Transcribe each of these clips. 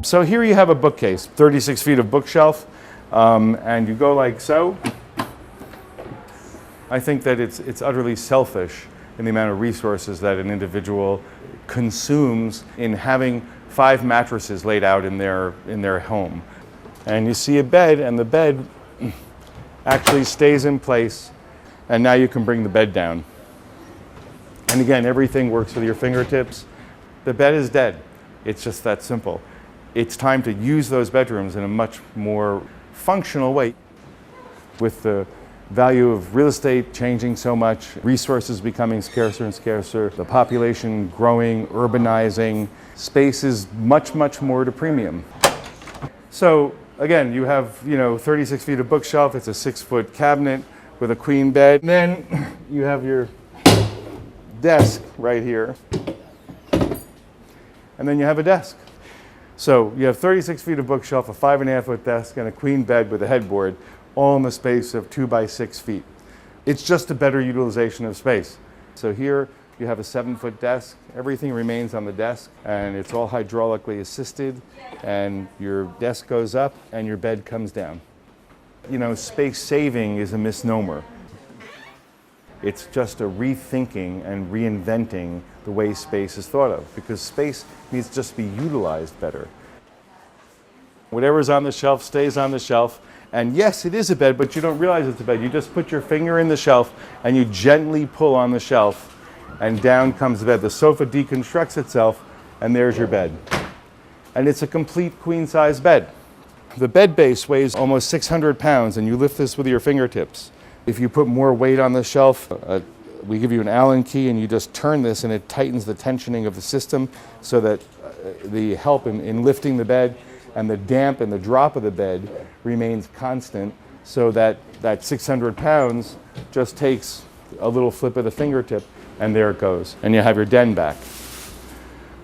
So here you have a bookcase, 36 feet of bookshelf, and you go like so. I think that it's utterly selfish in the amount of resources that an individual consumes in having 5 mattresses laid out in their home. And you see a bed, and the bed actually stays in place, and now you can bring the bed down. And again, everything works with your fingertips. The bed is dead. It's just that simple. It's time to use those bedrooms in a much more functional way. With the value of real estate changing so much, resources becoming scarcer and scarcer, the population growing, urbanizing, space is much, much more to premium. So again, you have 36 feet of bookshelf. It's a 6-foot cabinet with a queen bed. And then you have your desk right here. And then you have a desk. So you have 36 feet of bookshelf, a 5.5-foot desk, and a queen bed with a headboard, all in the space of 2 by 6 feet. It's just a better utilization of space. So here you have a 7-foot desk. Everything remains on the desk, and it's all hydraulically assisted, and your desk goes up and your bed comes down. Space saving is a misnomer. It's just a rethinking and reinventing the way space is thought of, because space needs to just be utilized better. Whatever's on the shelf stays on the shelf. And yes, it is a bed, but you don't realize it's a bed. You just put your finger in the shelf and you gently pull on the shelf, and down comes the bed. The sofa deconstructs itself, and there's your bed. And it's a complete queen-size bed. The bed base weighs almost 600 pounds, and you lift this with your fingertips. If you put more weight on the shelf, we give you an Allen key, and you just turn this, and it tightens the tensioning of the system so that the help in lifting the bed and the damp and the drop of the bed remains constant, so that 600 pounds just takes a little flip of the fingertip, and there it goes. And you have your den back.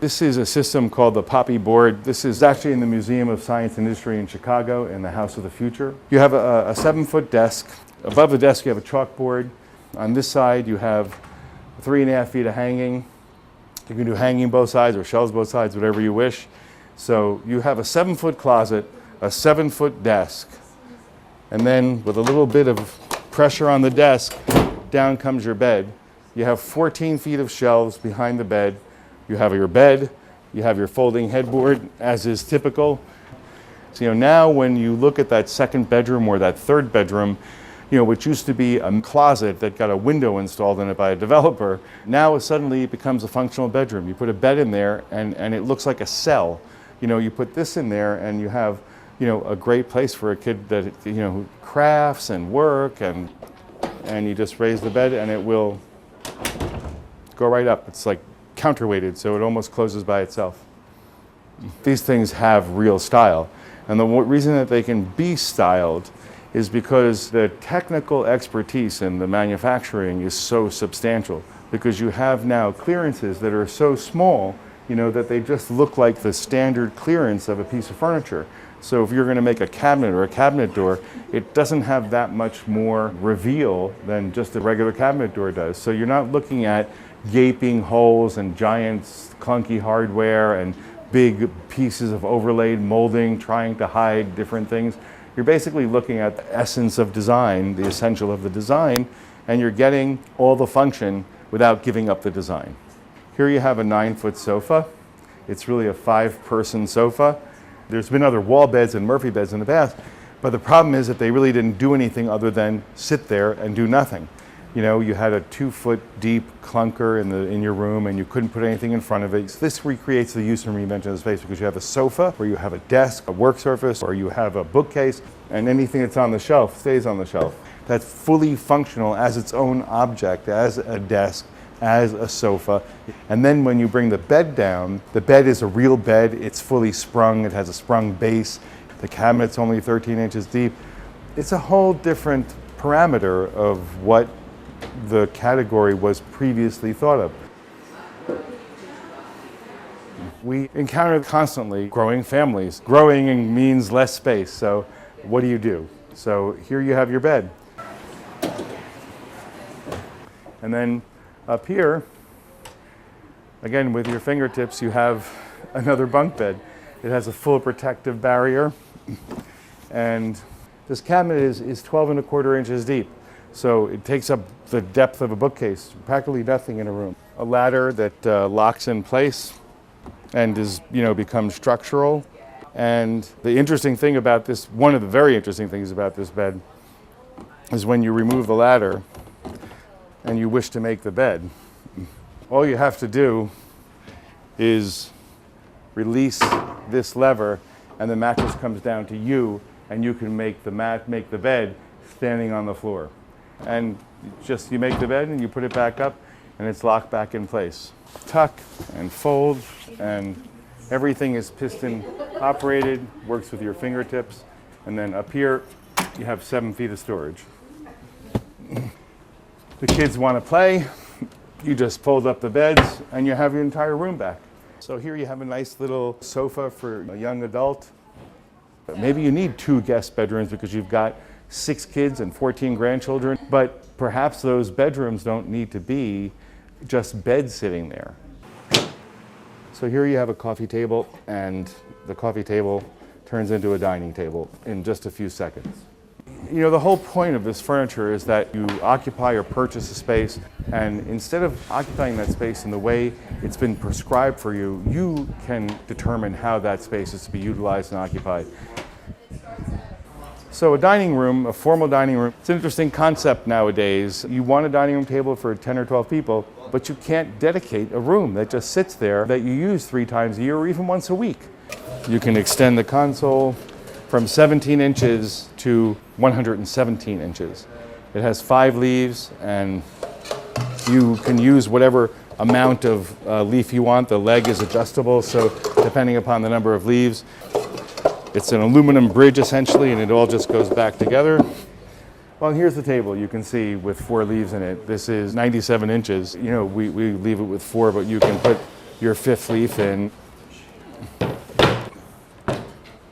This is a system called the Poppy board. This is actually in the Museum of Science and Industry in Chicago in the House of the Future. You have a 7-foot desk. Above the desk you have a chalkboard. On this side you have 3.5 feet of hanging. You can do hanging both sides or shelves both sides, whatever you wish. So you have a 7-foot closet, a 7-foot desk, and then with a little bit of pressure on the desk, down comes your bed. You have 14 feet of shelves behind the bed. You have your bed, you have your folding headboard, as is typical. So now when you look at that second bedroom or that third bedroom, which used to be a closet that got a window installed in it by a developer, now suddenly it becomes a functional bedroom. You put a bed in there and it looks like a cell. You put this in there and you have, a great place for a kid that, who crafts and work, and you just raise the bed and it will go right up. It's like counterweighted, so it almost closes by itself. These things have real style. And the reason that they can be styled is because the technical expertise in the manufacturing is so substantial, because you have now clearances that are so small, that they just look like the standard clearance of a piece of furniture. So if you're going to make a cabinet or a cabinet door, it doesn't have that much more reveal than just a regular cabinet door does. So you're not looking at gaping holes and giant clunky hardware and big pieces of overlaid molding trying to hide different things. You're basically looking at the essence of design, the essential of the design, and you're getting all the function without giving up the design. Here you have a 9-foot sofa. It's really a 5-person sofa. There's been other wall beds and Murphy beds in the past, but the problem is that they really didn't do anything other than sit there and do nothing. You had a 2-foot deep clunker in your room, and you couldn't put anything in front of it. So this recreates the use and reinvention of the space, because you have a sofa, or you have a desk, a work surface, or you have a bookcase, and anything that's on the shelf stays on the shelf. That's fully functional as its own object, as a desk, as a sofa. And then when you bring the bed down, the bed is a real bed. It's fully sprung. It has a sprung base. The cabinet's only 13 inches deep. It's a whole different parameter of what the category was previously thought of. We encounter constantly growing families. Growing means less space, so what do? So here you have your bed. And then up here, again with your fingertips, you have another bunk bed. It has a full protective barrier. And this cabinet is 12¼ inches deep. So it takes up the depth of a bookcase, practically nothing in a room. A ladder that locks in place and becomes structural. And the interesting thing about this, one of the very interesting things about this bed, is when you remove the ladder and you wish to make the bed, all you have to do is release this lever and the mattress comes down to you, and you can make the bed standing on the floor. And you make the bed and you put it back up and it's locked back in place. Tuck and fold, and everything is piston operated, works with your fingertips, and then up here you have 7 feet of storage. The kids want to play, you just fold up the beds and you have your entire room back. So here you have a nice little sofa for a young adult. Maybe you need 2 guest bedrooms because you've got 6 kids and 14 grandchildren, but perhaps those bedrooms don't need to be just beds sitting there. So here you have a coffee table, and the coffee table turns into a dining table in just a few seconds. You know, the whole point of this furniture is that you occupy or purchase a space, and instead of occupying that space in the way it's been prescribed for you, you can determine how that space is to be utilized and occupied. So a dining room, a formal dining room, it's an interesting concept nowadays. You want a dining room table for 10 or 12 people, but you can't dedicate a room that just sits there that you use 3 times a year or even once a week. You can extend the console from 17 inches to 117 inches. It has 5 leaves, and you can use whatever amount of leaf you want. The leg is adjustable, so depending upon the number of leaves. It's an aluminum bridge essentially, and it all just goes back together. Well, here's the table you can see with 4 leaves in it. This is 97 inches. You know, we leave it with 4, but you can put your 5th leaf in.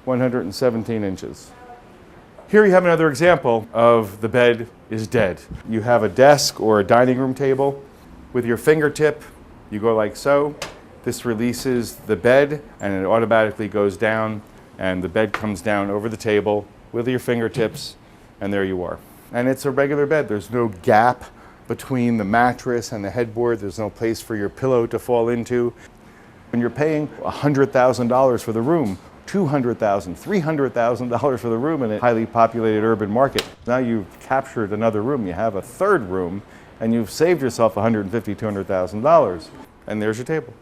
117 inches. Here you have another example of the bed is dead. You have a desk or a dining room table. With your fingertip, you go like so. This releases the bed, and it automatically goes down, and the bed comes down over the table with your fingertips, and there you are. And it's a regular bed. There's no gap between the mattress and the headboard. There's no place for your pillow to fall into. When you're paying $100,000 for the room, $200,000, $300,000 for the room in a highly populated urban market, now you've captured another room. You have a 3rd room, and you've saved yourself $150,000, $200,000. And there's your table.